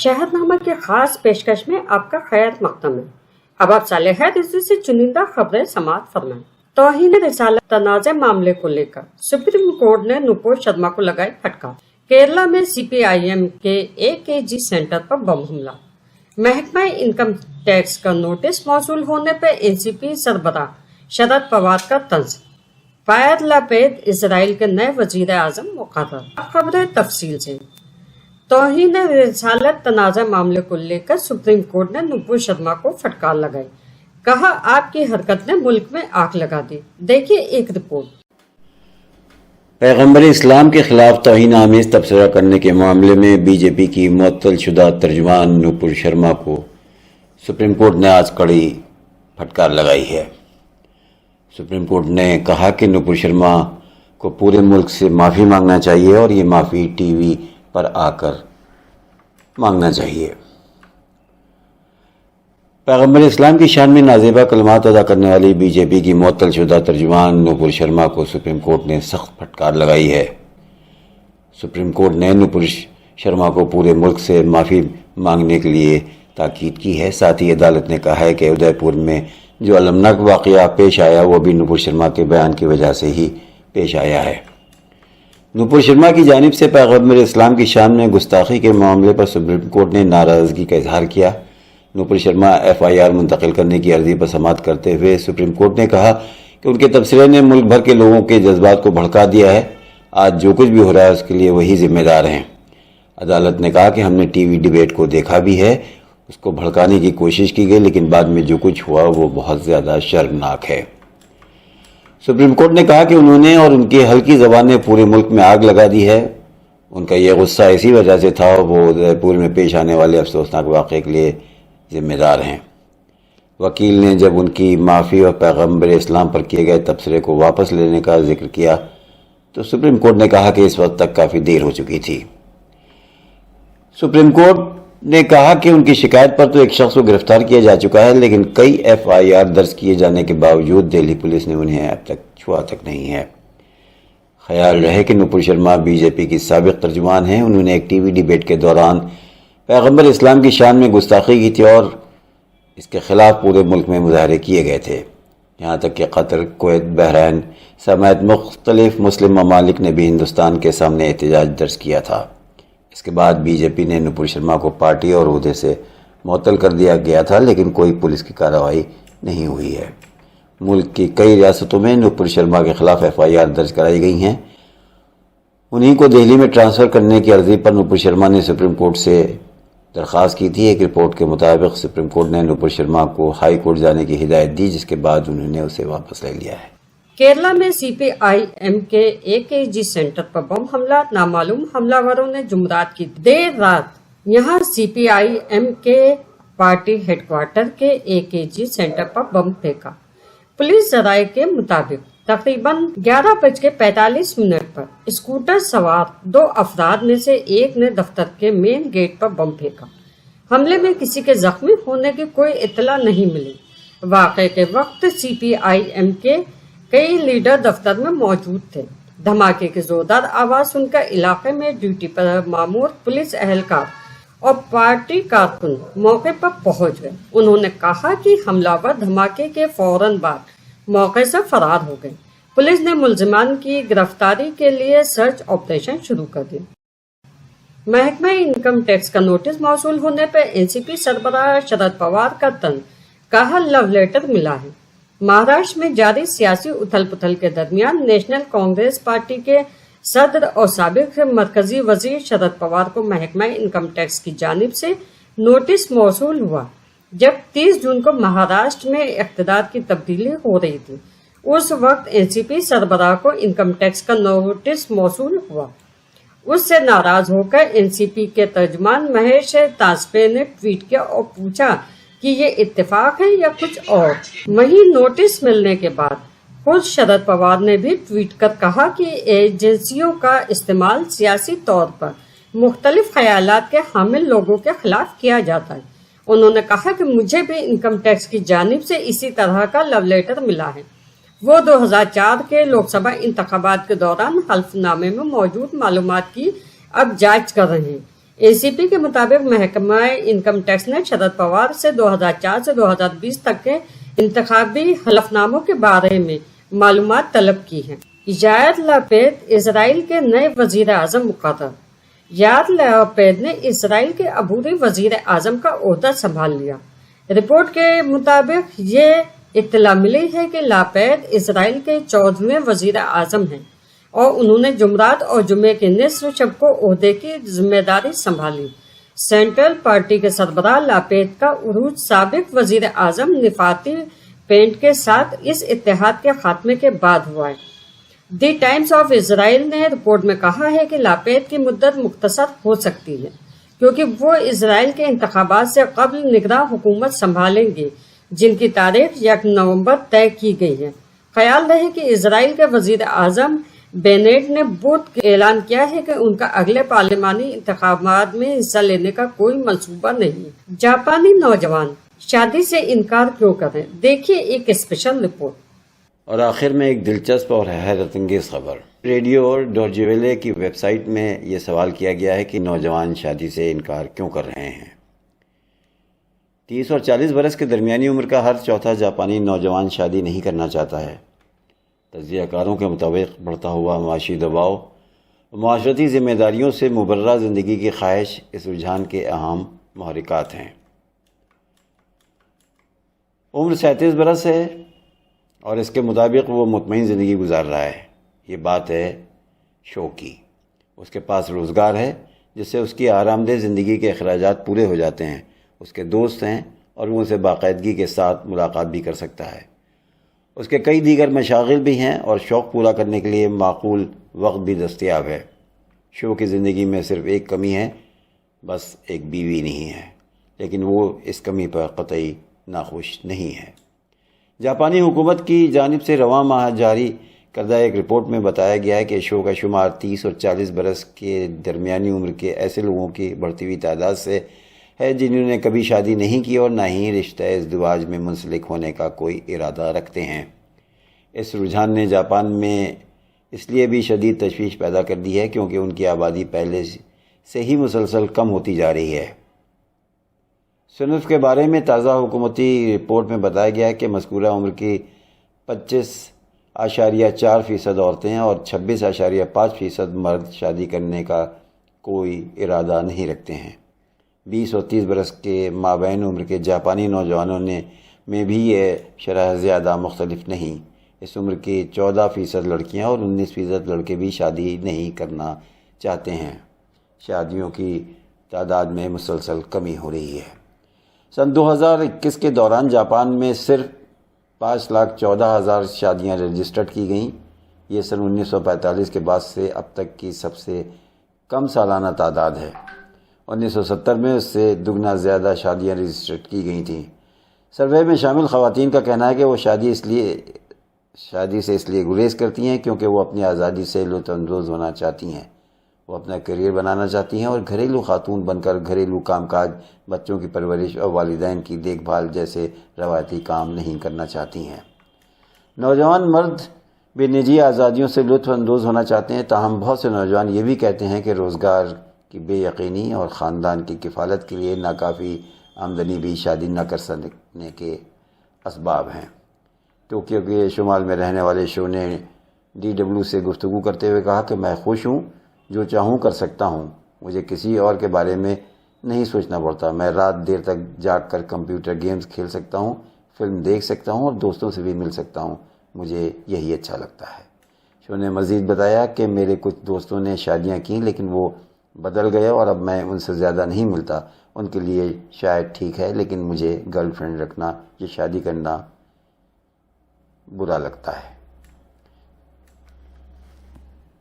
शहरनामा के खास पेशकश में आपका खैर मकदम है। अब आप सालेह रिजवी से चुनिंदा खबरें समाअत फरमाएं। तौहीन रिसालत तनाज़े मामले को लेकर सुप्रीम कोर्ट ने नुपुर शर्मा को लगाई फटकार। केरला में CPIM के AKG सेंटर पर बम हमला। महकमा इनकम टैक्स का नोटिस मौसूल होने पर NCP सरबराह शरद पवार का तंज। याइर लपेद इसराइल के नए वजीर आजम मुकर्रर। खबरें तफसील से। तौहीन रिसालत तनाज़ा मामले को लेकर सुप्रीम कोर्ट ने नुपुर शर्मा को फटकार लगाई। कहा, आपकी हरकत ने मुल्क में आग लगा दी। देखिए एक रिपोर्ट। पैगम्बर इस्लाम के खिलाफ तौहीन आमेज तबसरा करने के मामले में बीजेपी की मुअत्तल शुदा तर्जुमान नुपुर शर्मा को सुप्रीम कोर्ट ने आज कड़ी फटकार लगाई है। सुप्रीम कोर्ट ने कहा कि नुपुर शर्मा को पूरे मुल्क से माफ़ी मांगना चाहिए और ये माफ़ी टीवी पर आकर मांगना चाहिए। पैगम्बर इस्लाम की शान में नाज़ेबा कलमात अदा करने वाली बीजेपी की मुअत्तल शुदा तर्जुमान नुपुर शर्मा को सुप्रीम कोर्ट ने सख्त फटकार लगाई है। सुप्रीम कोर्ट ने नुपुर शर्मा को पूरे मुल्क से माफ़ी मांगने के लिए ताकीद की है। साथ ही अदालत ने कहा है कि उदयपुर में जो अलमनाक वाक़या पेश आया वो भी नुपुर शर्मा के बयान की वजह से ही पेश आया है। नुपुर शर्मा की जानिब से पैगम्बर इस्लाम की शान में गुस्ताखी के मामले पर सुप्रीम कोर्ट ने नाराज़गी का इजहार किया। नुपुर शर्मा FIR मुंतकिल करने की अर्जी पर समाअत करते हुए सुप्रीम कोर्ट ने कहा कि उनके तबसरे ने मुल्क भर के लोगों के जज्बात को भड़का दिया है। आज जो कुछ भी हो रहा है उसके लिए वही जिम्मेदार हैं। अदालत ने कहा कि हमने टीवी डिबेट को देखा भी है, उसको भड़काने की कोशिश की गई, लेकिन बाद में जो कुछ हुआ वो बहुत ज़्यादा शर्मनाक है। सुप्रीम कोर्ट ने कहा कि उन्होंने और उनकी हल्की ज़बान ने पूरे मुल्क में आग लगा दी है। उनका यह गुस्सा इसी वजह से था, वो उदयपुर में पेश आने वाले अफसोसनाक वाक़े के लिए जिम्मेदार हैं। वकील ने जब उनकी माफ़ी और पैगम्बर इस्लाम पर किए गए तबसरे को वापस लेने का जिक्र किया तो सुप्रीम कोर्ट ने कहा कि इस वक्त तक काफ़ी देर हो चुकी थी। सुप्रीम कोर्ट ने कहा कि उनकी शिकायत पर तो एक शख्स को गिरफ्तार किया जा चुका है, लेकिन कई FIR दर्ज किए जाने के बावजूद दिल्ली पुलिस ने उन्हें अब तक छुआ तक नहीं है। ख्याल रहे कि नुपुर शर्मा बीजेपी की साबिक तर्जुमान हैं। उन्होंने एक टीवी डिबेट के दौरान पैगम्बर इस्लाम की शान में गुस्ताखी की थी और इसके खिलाफ पूरे मुल्क में मुजाहरे किए गए थे। यहाँ तक कि कतर, कुवैत, बहरैन समेत मुख्तलिफ मुस्लिम ममालिक ने भी हिंदुस्तान के सामने एहतजाज दर्ज किया था। इसके बाद बीजेपी ने नुपुर शर्मा को पार्टी और ओहदे से मुअत्तल कर दिया गया था, लेकिन कोई पुलिस की कार्रवाई नहीं हुई है। मुल्क की कई रियासतों में नुपुर शर्मा के खिलाफ FIR दर्ज कराई गई हैं। उन्हीं को दिल्ली में ट्रांसफ़र करने की अर्जी पर नुपुर शर्मा ने सुप्रीम कोर्ट से दरख्वास्त की थी। एक रिपोर्ट के मुताबिक सुप्रीम कोर्ट ने नुपुर शर्मा को हाई कोर्ट जाने की हिदायत दी, जिसके बाद उन्होंने उसे वापस ले लिया है। केरला में CPIM के AKG सेंटर पर बम हमला। नामालूम हमलावरों ने जुमरात की देर रात यहां CPIM के पार्टी हेडक्वार्टर के AKG सेंटर पर बम फेंका। पुलिस जराये के मुताबिक तकरीबन 11:45 पर स्कूटर सवार 2 अफराद में से एक ने दफ्तर के मेन गेट पर बम फेंका। हमले में किसी के जख्मी होने की कोई इत्तला नहीं मिली। वाक़े के वक्त CPIM के कई लीडर दफ्तर में मौजूद थे। धमाके की जोरदार आवाज सुनकर इलाके में ड्यूटी पर मामूर पुलिस एहलकार और पार्टी कारकुन मौके पर पहुंच गए। उन्होंने कहा कि हमलावर धमाके के फौरन बाद मौके से फरार हो गए। पुलिस ने मुलजिमान की गिरफ्तारी के लिए सर्च ऑपरेशन शुरू कर दिया। महकमा इनकम टैक्स का नोटिस मौसूल होने पर NCP सरबराह शरद पवार का तंज। कहा, लव लेटर मिला है। महाराष्ट्र में जारी सियासी उथल पुथल के दरमियान नेशनल कांग्रेस पार्टी के सदर और साबिक मरकजी वजीर शरद पवार को महकमा इनकम टैक्स की जानिब से नोटिस मौसूल हुआ। जब 30 जून को महाराष्ट्र में इख्तिदार की तब्दीली हो रही थी, उस वक्त NCP सरबराह को इनकम टैक्स का नोटिस मौसूल हुआ। उससे नाराज होकर NCP के तर्जुमान महेश तासपे ने ट्वीट किया और पूछा कि ये इत्तेफाक है या कुछ और। वहीं नोटिस मिलने के बाद खुद शरद पवार ने भी ट्वीट कर कहा कि एजेंसियों का इस्तेमाल सियासी तौर पर मुख्तलिफ ख्यालात के हामिल लोगों के खिलाफ किया जाता है। उन्होंने कहा कि मुझे भी इनकम टैक्स की जानिब से इसी तरह का लव लेटर मिला है। वो 2004 के लोकसभा इंतखाबात के दौरान हल्फनामे में मौजूद मालूमात की अब जांच कर रहे हैं। एसीपी के मुताबिक महकमा इनकम टैक्स ने शरद पवार से 2004 से 2020 तक के इंतखाबी हलफनामों के बारे में मालूमात तलब की है। यार लपेद इसराइल के नए वजीर आजम मुकर्रर। यार लपेद ने इसराइल के अबूरी वजीर आजम का ओहदा संभाल लिया। रिपोर्ट के मुताबिक ये इत्तला मिली है कि लपेद इसराइल के 14वें वजीर आजम हैं और उन्होंने जुमरात और जुमे के निसफ शब को ओहदे की जिम्मेदारी संभाली। सेंट्रल पार्टी के सरबराह लपेद का उरूज साबिक वजीर आजम निफाती पेंट के साथ इस इत्तेहाद के खात्मे के बाद हुआ है। दी टाइम्स ऑफ इजराइल ने रिपोर्ट में कहा है कि लपेद की मुद्दत मुख्तसर हो सकती है क्योंकि वो इजराइल के इंतखाबात से कबल निगरान हुकूमत संभालेंगे जिनकी तारीख 1 नवंबर तय की गई है। ख्याल रहे कि इजराइल के वजीर आजम बेनेट ने बुध ऐलान किया है कि उनका अगले पार्लिमानी इंतखाबात में हिस्सा लेने का कोई मंसूबा नहीं है। जापानी नौजवान शादी से इनकार क्यों करें, देखिए एक स्पेशल रिपोर्ट। और आखिर में एक दिलचस्प और हैरत अंगेज खबर। रेडियो और डॉर्जे वेले की वेबसाइट में ये सवाल किया गया है कि नौजवान शादी से इनकार क्यों कर रहे हैं। 30 और 40 बरस के दरमियानी उम्र का हर चौथा जापानी नौजवान शादी नहीं करना चाहता है। तज्ज़ियाकारों के मुताबिक बढ़ता हुआ माशी दबाव, माशरती जिम्मेदारियों से मुबर्रा ज़िंदगी की ख्वाहिश इस रुझान के अहम महरिकात हैं। उम्र 37 बरस है और इसके मुताबिक वो मुतमईन ज़िंदगी गुजार रहा है। ये बात है शो की। उसके पास रोज़गार है जिससे उसकी आरामदेह ज़िंदगी के अखराजात पूरे हो जाते हैं। उसके दोस्त हैं और वो उनसे बाकायदगी के साथ मुलाकात भी कर सकता है। उसके कई दीगर मशागिल भी हैं और शौक़ पूरा करने के लिए माकूल वक्त भी दस्तयाब है। शो की ज़िंदगी में सिर्फ़ एक कमी है, बस एक बीवी नहीं है, लेकिन वो इस कमी पर कतई नाखुश नहीं है। जापानी हुकूमत की जानिब से रवां माह जारी करदा एक रिपोर्ट में बताया गया है कि शो का शुमार 30 और 40 बरस के दरमियानी उम्र के ऐसे लोगों की बढ़ती हुई तादाद से है जिन्होंने कभी शादी नहीं की और ना ही रिश्ता इज़्दिवाज में मुंसलिक होने का कोई इरादा रखते हैं। इस रुझान ने जापान में इसलिए भी शदीद तशवीश पैदा कर दी है क्योंकि उनकी आबादी पहले से ही मुसलसल कम होती जा रही है। सुनफ के बारे में ताज़ा हुकूमती रिपोर्ट में बताया गया है कि मज़कूरा उम्र की 25.4% औरतें और 26.5% मर्द शादी करने का कोई इरादा नहीं रखते हैं। 20 और 30 बरस के माबैन उम्र के जापानी नौजवानों में भी ये शरह ज़्यादा मुख्तलिफ नहीं। इस उम्र की 14% लड़कियां और 19% लड़के भी शादी नहीं करना चाहते हैं। शादियों की तादाद में मुसलसल कमी हो रही है। सन 2021 के दौरान जापान में सिर्फ 5,14,000 शादियां रजिस्टर्ड की गईं। ये सन 1945 के बाद से अब तक की सबसे कम सालाना तादाद है। 1970 में उससे दुगना ज़्यादा शादियां रजिस्टर्ड की गई थीं। सर्वे में शामिल ख़वातीन का कहना है कि वो शादी से इसलिए गुरेज करती हैं क्योंकि वो अपनी आज़ादी से लुत्फ़अंदोज़ होना चाहती हैं। वो अपना करियर बनाना चाहती हैं और घरेलू खातून बनकर घरेलू कामकाज, बच्चों की परवरिश और वालिदैन की देखभाल जैसे रवायती काम नहीं करना चाहती हैं। नौजवान मर्द भी निजी आज़ादियों से लुत्फ़अंदोज़ होना चाहते हैं। ताहम बहुत से नौजवान ये भी कहते हैं कि रोज़गार की बेयकीनी और ख़ानदान की किफ़ालत के लिए नाकाफ़ी आमदनी भी शादी न कर सकने के असबाब हैं। टोक्यो के शुमाल में रहने वाले शो ने DW से गुफ्तगू करते हुए कहा कि मैं खुश हूँ, जो चाहूँ कर सकता हूँ। मुझे किसी और के बारे में नहीं सोचना पड़ता। मैं रात देर तक जाग कर कंप्यूटर गेम्स खेल सकता हूँ, फिल्म देख सकता हूँ और दोस्तों से भी मिल सकता हूँ। मुझे यही अच्छा लगता है। शो ने मज़ीद बताया कि मेरे कुछ दोस्तों ने शादियाँ की लेकिन वो बदल गए और अब मैं उनसे ज़्यादा नहीं मिलता। उनके लिए शायद ठीक है, लेकिन मुझे गर्लफ्रेंड रखना या शादी करना बुरा लगता है।